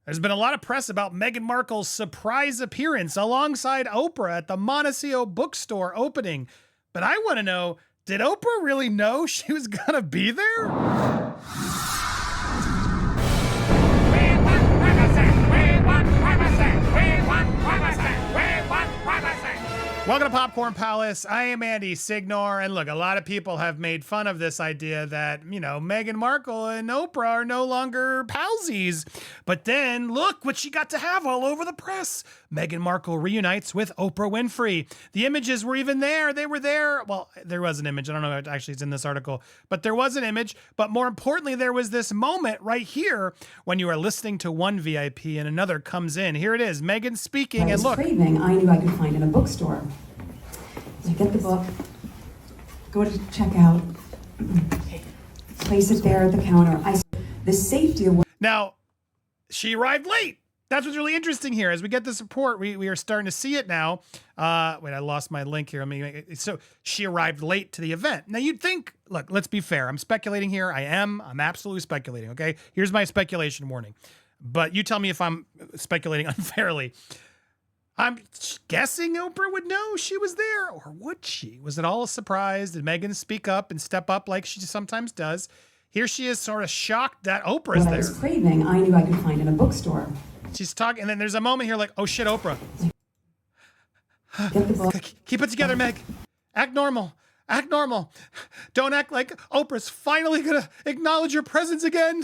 There's been a lot of press about Meghan Markle's surprise appearance alongside Oprah at the Montecito bookstore opening. But I want to know, did Oprah really know she was going to be there? Welcome to Popcorn Palace. I am Andy Signor. And look, a lot of people have made fun of this idea that, Meghan Markle and Oprah are no longer palsies. But then look what she got to have all over the press. Meghan Markle reunites with Oprah Winfrey. The images were even there. They were there. Well, there was an image. I don't know if actually it's in this article, but there was an image. But more importantly, there was this moment right here when you are listening to one VIP and another comes in. Here it is, Meghan speaking, and look. Craving, I knew I could find in a bookstore. I get the book, go to checkout, place it there at the counter. The safety of what. Now, she arrived late. That's what's really interesting here. As we get this report, we are starting to see it now. Wait, I lost my link here. So she arrived late to the event. Now you'd think, look, let's be fair. I'm speculating here. I'm absolutely speculating. Okay. Here's my speculation warning, but you tell me if I'm speculating unfairly. I'm guessing Oprah would know she was there, or would she? Was it all a surprise? Did Meghan speak up and step up like she sometimes does? Here she is, sort of shocked that Oprah's there. What I was craving, I knew I could find in a bookstore. She's talking, and then there's a moment here like, oh shit, Oprah. Get the book. Keep it together, Meg. Act normal. Act normal. Don't act like Oprah's finally gonna acknowledge your presence again.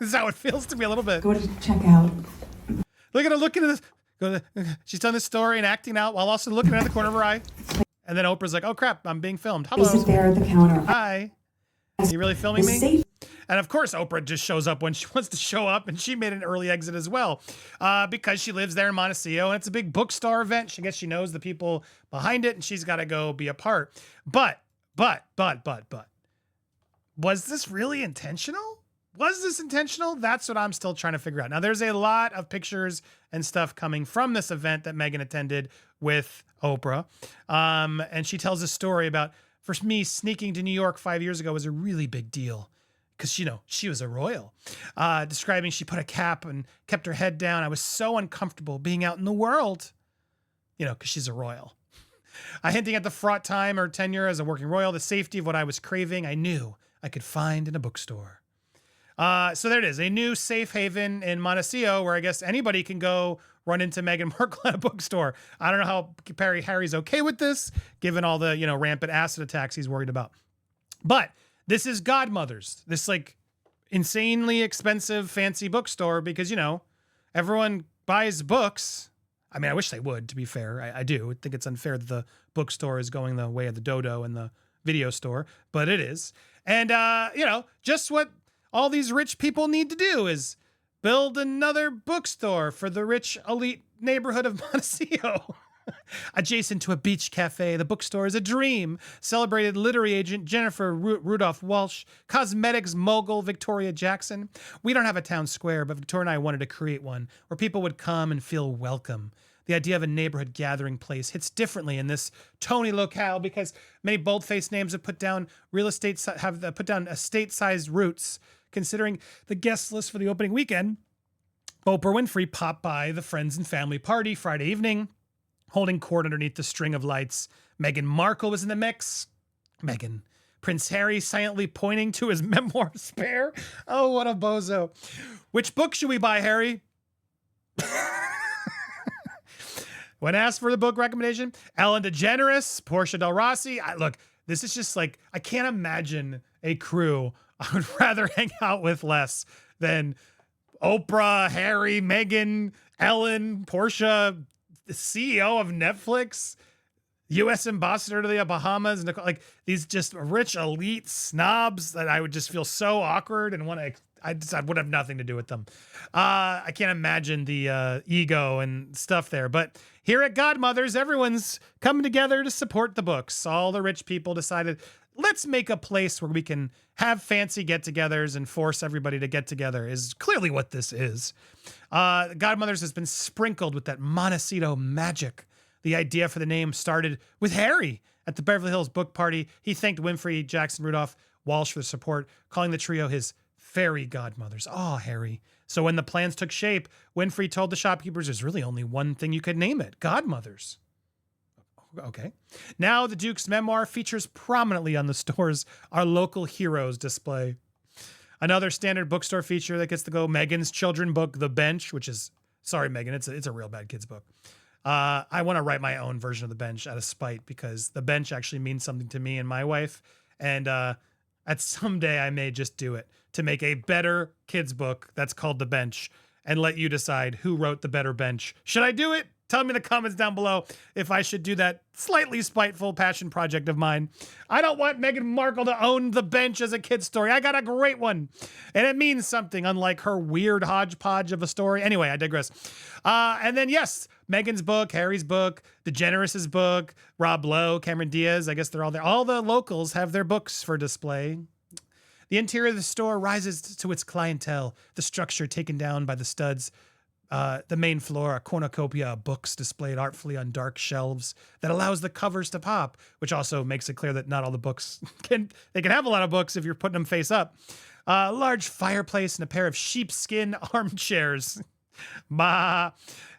This is how it feels to me a little bit. Go to checkout. Look at her looking at this. She's done this story and acting out while also looking at the corner of her eye. And then Oprah's like, oh crap, I'm being filmed. Hello. Place it there at the counter. Hi. Are you really filming me? And of course, Oprah just shows up when she wants to show up, and she made an early exit as well because she lives there in Montecito, and it's a big bookstore event. She knows the people behind it, and she's got to go be a part. But, was this really intentional? Was this intentional? That's what I'm still trying to figure out. Now, there's a lot of pictures and stuff coming from this event that Meghan attended with Oprah. And she tells a story about, for me, sneaking to New York 5 years ago was a really big deal because, she was a royal. Describing she put a cap and kept her head down. I was so uncomfortable being out in the world, because she's a royal. Hinting at the fraught time or tenure as a working royal, the safety of what I was craving, I knew I could find in a bookstore. So there it is, a new safe haven in Montecito where I guess anybody can go run into Meghan Markle at a bookstore. I don't know how Harry's okay with this, given all the, rampant acid attacks he's worried about. But this is Godmother's, this like insanely expensive, fancy bookstore because, everyone buys books. I mean, I wish they would, to be fair. I do. I think it's unfair that the bookstore is going the way of the dodo and the video store, but it is. And, just what all these rich people need to do is build another bookstore for the rich elite neighborhood of Montecito. Adjacent to a beach cafe, the bookstore is a dream. Celebrated literary agent Jennifer Rudolph Walsh, cosmetics mogul Victoria Jackson. We don't have a town square, but Victoria and I wanted to create one where people would come and feel welcome. The idea of a neighborhood gathering place hits differently in this Tony locale because many bold-faced names have put down estate-sized roots. Considering the guest list for the opening weekend, Oprah Winfrey popped by the friends and family party Friday evening, holding court underneath the string of lights. Meghan Markle was in the mix. Prince Harry silently pointing to his memoir spare. Oh, what a bozo. Which book should we buy, Harry? When asked for the book recommendation, Ellen DeGeneres, Portia Del Rossi. Look, this is just like, I can't imagine a crew I would rather hang out with less than Oprah, Harry, Meghan, Ellen, Portia, the CEO of Netflix, U.S. ambassador to the Bahamas, like these just rich elite snobs that I would just feel so awkward and I would have nothing to do with them. I can't imagine the ego and stuff there. But here at Godmother's, everyone's coming together to support the books. All the rich people decided, let's make a place where we can have fancy get-togethers and force everybody to get together is clearly what this is. Godmother's has been sprinkled with that Montecito magic. The idea for the name started with Harry at the Beverly Hills book party. He thanked Winfrey, Jackson, Rudolph, Walsh for the support, calling the trio his Fairy godmothers. Oh, Harry. So when the plans took shape, Winfrey told the shopkeepers there's really only one thing you could name it: godmothers. Okay. Now the Duke's memoir features prominently on the store's Our Local Heroes display. Another standard bookstore feature that gets to go, Meghan's children book, The Bench, which is, sorry, Meghan, it's a real bad kid's book. I want to write my own version of The Bench out of spite, because The Bench actually means something to me and my wife. And at someday I may just do it to make a better kid's book that's called The Bench and let you decide who wrote the better bench. Should I do it? Tell me in the comments down below if I should do that slightly spiteful passion project of mine. I don't want Meghan Markle to own The Bench as a kid's story. I got a great one. And it means something, unlike her weird hodgepodge of a story. Anyway, I digress. And then, yes, Meghan's book, Harry's book, DeGeneres' book, Rob Lowe, Cameron Diaz. I guess they're all there. All the locals have their books for display. The interior of the store rises to its clientele, the structure taken down by the studs. The main floor, a cornucopia of books displayed artfully on dark shelves that allows the covers to pop, which also makes it clear that not all the books can have a lot of books if you're putting them face up. A large fireplace and a pair of sheepskin armchairs. Bah.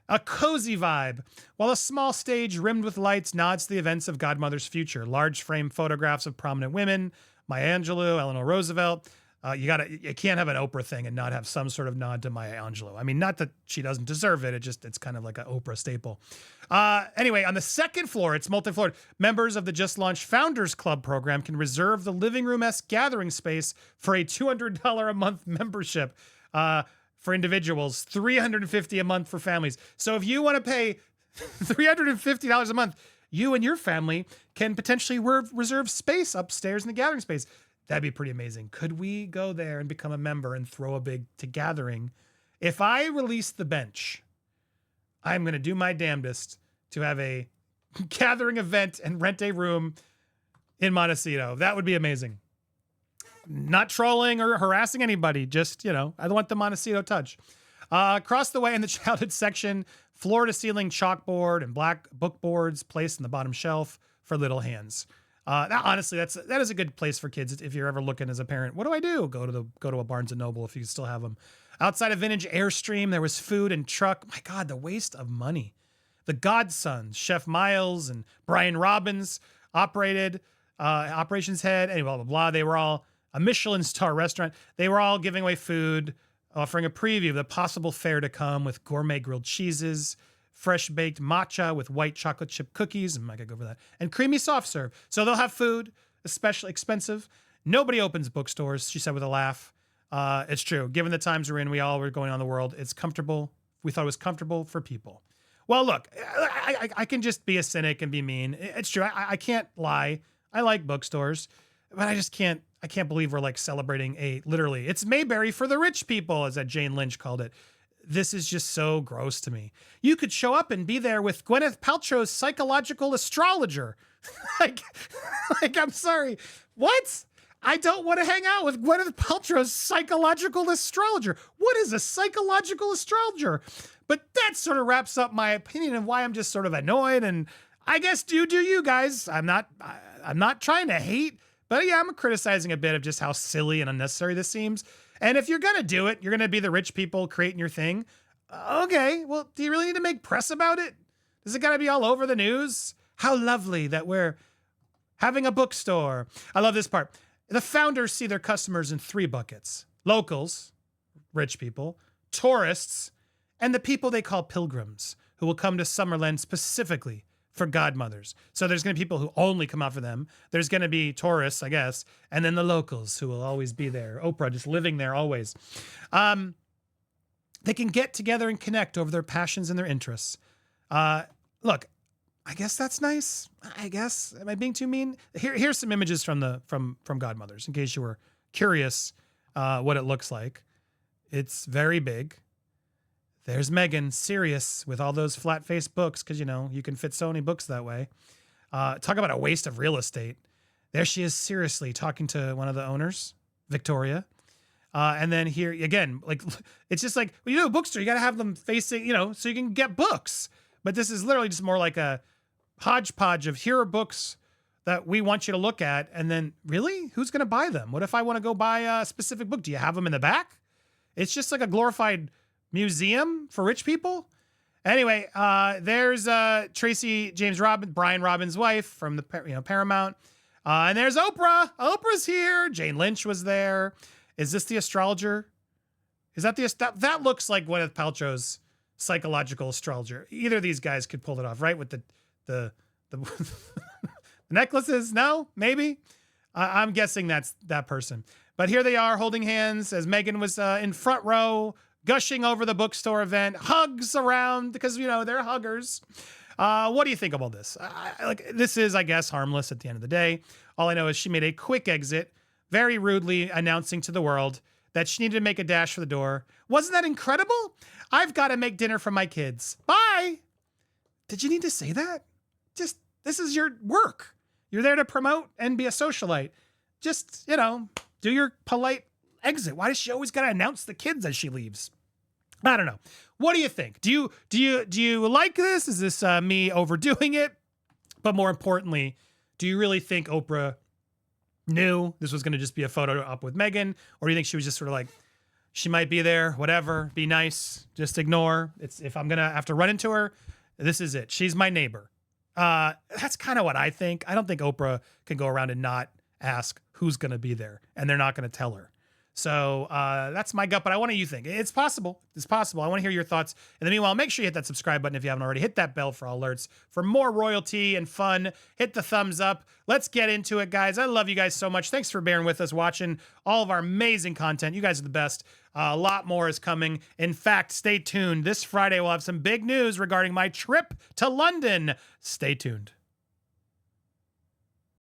A cozy vibe, while a small stage rimmed with lights nods to the events of Godmother's future. Large frame photographs of prominent women, Maya Angelou, Eleanor Roosevelt. You can't have an Oprah thing and not have some sort of nod to Maya Angelou. I mean, not that she doesn't deserve it. It's kind of like an Oprah staple. Anyway, on the second floor, it's multi-floored. Members of the just launched Founders Club program can reserve the living room-esque gathering space for a $200 a month membership. For individuals, $350 a month for families. So if you want to pay $350 a month, you and your family can potentially reserve space upstairs in the gathering space. That'd be pretty amazing. Could we go there and become a member and throw a big gathering? If I release The Bench, I'm going to do my damnedest to have a gathering event and rent a room in Montecito. That would be amazing. Not trolling or harassing anybody. Just, I want the Montecito touch. Across the way in the childhood section, floor to ceiling chalkboard and black book boards placed in the bottom shelf for little hands. Honestly, that is a good place for kids. If you're ever looking as a parent, what do I do? Go to a Barnes and Noble if you still have them. Outside of vintage Airstream, there was food and truck. My God, the waste of money. The Godsons, Chef Miles and Brian Robbins operated, operations head, anyway, blah, blah, blah. They were all a Michelin star restaurant. They were all giving away food, offering a preview of the possible fare to come with gourmet grilled cheeses, fresh baked matcha with white chocolate chip cookies, I could go for that, and creamy soft serve. So they'll have food, especially expensive. Nobody opens bookstores, she said with a laugh. It's true. Given the times we're in, we all were going on the world. It's comfortable. We thought it was comfortable for people. Well, look, I can just be a cynic and be mean. It's true. I can't lie. I like bookstores, but I can't believe we're like celebrating literally, it's Mayberry for the rich people, as that Jane Lynch called it. This is just so gross to me. You could show up and be there with Gwyneth Paltrow's psychological astrologer. like, I'm sorry. What? I don't want to hang out with Gwyneth Paltrow's psychological astrologer. What is a psychological astrologer? But that sort of wraps up my opinion of why I'm just sort of annoyed. And I guess do you guys. I'm not trying to hate, but yeah, I'm criticizing a bit of just how silly and unnecessary this seems. And if you're going to do it, you're going to be the rich people creating your thing. Okay, well, do you really need to make press about it? Does it got to be all over the news? How lovely that we're having a bookstore. I love this part. The founders see their customers in 3 buckets: locals, rich people, tourists, and the people they call pilgrims, who will come to Summerlin specifically for godmothers. So there's going to be people who only come out for them. There's going to be tourists, I guess, and then the locals who will always be there. Oprah just living there always. They can get together and connect over their passions and their interests. Look, I guess that's nice. I guess. Am I being too mean? Here's some images from Godmothers, in case you were curious what it looks like. It's very big. There's Meghan, serious with all those flat-faced books, because, you can fit so many books that way. Talk about a waste of real estate. There she is, seriously talking to one of the owners, Victoria. And then here, again, like, it's just like, when you do a bookstore, you got to have them facing, so you can get books. But this is literally just more like a hodgepodge of here are books that we want you to look at. And then really, who's going to buy them? What if I want to go buy a specific book? Do you have them in the back? It's just like a glorified museum for rich people. Anyway, there's Tracy James Brian Robbins' wife from the Paramount. And there's Oprah. Oprah's here. Jane Lynch was there. Is this the astrologer? Is that that looks like Gwyneth Paltrow's psychological astrologer. Either of these guys could pull it off, right? With the necklaces? No, maybe. I'm guessing that's that person. But here they are holding hands as Meghan was in front row, gushing over the bookstore event, hugs around because they're huggers. What do you think of all this? This is, I guess, harmless at the end of the day. All I know is she made a quick exit, very rudely announcing to the world that she needed to make a dash for the door. Wasn't that incredible? I've got to make dinner for my kids. Bye. Did you need to say that? This is your work. You're there to promote and be a socialite. Just, do your polite exit. Why does she always got to announce the kids as she leaves? I don't know. What do you think? Do you like this? Is this me overdoing it? But more importantly, do you really think Oprah knew this was going to just be a photo op with Meghan? Or do you think she was just sort of like, she might be there, whatever, be nice, just ignore. If I'm going to have to run into her, this is it. She's my neighbor. That's kind of what I think. I don't think Oprah can go around and not ask who's going to be there, and they're not going to tell her. So that's my gut, but I want to you think. It's possible. It's possible. I want to hear your thoughts. And then meanwhile, make sure you hit that subscribe button if you haven't already. Hit that bell for all alerts. For more royalty and fun, hit the thumbs up. Let's get into it, guys. I love you guys so much. Thanks for bearing with us, watching all of our amazing content. You guys are the best. A lot more is coming. In fact, stay tuned. This Friday, we'll have some big news regarding my trip to London. Stay tuned.